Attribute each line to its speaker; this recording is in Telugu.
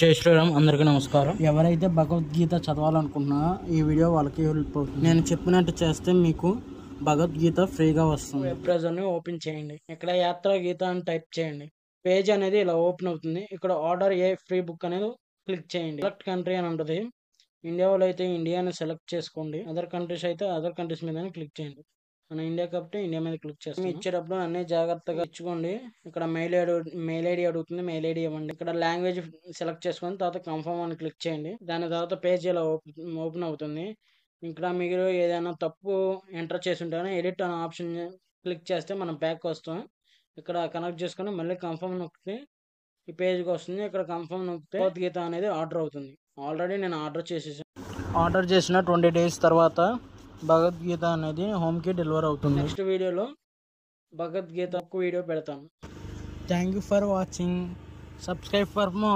Speaker 1: జై శ్రీరామ్. అందరికీ నమస్కారం. ఎవరైతే భగవద్గీత చదవాలనుకుంటున్నారో ఈ వీడియో వాళ్ళకి హెల్ప్ అవుతుంది. నేను చెప్పినట్టు చేస్తే మీకు భగవద్గీత ఫ్రీగా వస్తుంది. వెబ్ బ్రౌజర్ని ఓపెన్ చేయండి. ఇక్కడ యాత్రా గీత అని టైప్ చేయండి. పేజ్ అనేది ఇలా ఓపెన్ అవుతుంది. ఇక్కడ ఆర్డర్ ఏ ఫ్రీ బుక్ అనేది క్లిక్ చేయండి. సెలెక్ట్ కంట్రీ అని ఉంటుంది. ఇండియా వాళ్ళు అయితే ఇండియాని సెలెక్ట్ చేసుకోండి. అదర్ కంట్రీస్ అయితే అదర్ కంట్రీస్ మీద క్లిక్ చేయండి. మన ఇండియా కాబట్టి ఇండియా మీద క్లిక్ చేస్తాం. ఇచ్చేటప్పుడు అన్ని జాగ్రత్తగా ఇచ్చుకోండి. ఇక్కడ మెయిల్ ఐడి అడుగుతుంది. మెయిల్ ఐడి ఇవ్వండి. ఇక్కడ లాంగ్వేజ్ సెలెక్ట్ చేసుకొని తర్వాత కన్ఫర్మ్ అని క్లిక్ చేయండి. దాని తర్వాత పేజ్ ఇలా ఓపెన్ అవుతుంది. ఇక్కడ మీరు ఏదైనా తప్పు ఎంటర్ చేసి ఉంటే ఎడిట్ అనే ఆప్షన్ క్లిక్ చేస్తే మనం బ్యాక్ వస్తాం. ఇక్కడ కనెక్ట్ చేసుకొని మళ్ళీ కన్ఫర్మ్ నొక్కితే ఈ పేజ్కి వస్తుంది. ఇక్కడ కన్ఫర్మ్ నొక్కితే భగవద్గీత అనేది ఆర్డర్ అవుతుంది. ఆల్రెడీ నేను ఆర్డర్ చేసేసాను. ఆర్డర్ చేసిన 20 days తర్వాత భగవద్గీత అనేది హోమ్కి డెలివర్ అవుతుంది. నెక్స్ట్ వీడియోలో భగవద్గీత వీడియో పెడతాను. Thank you for watching. Subscribe for more.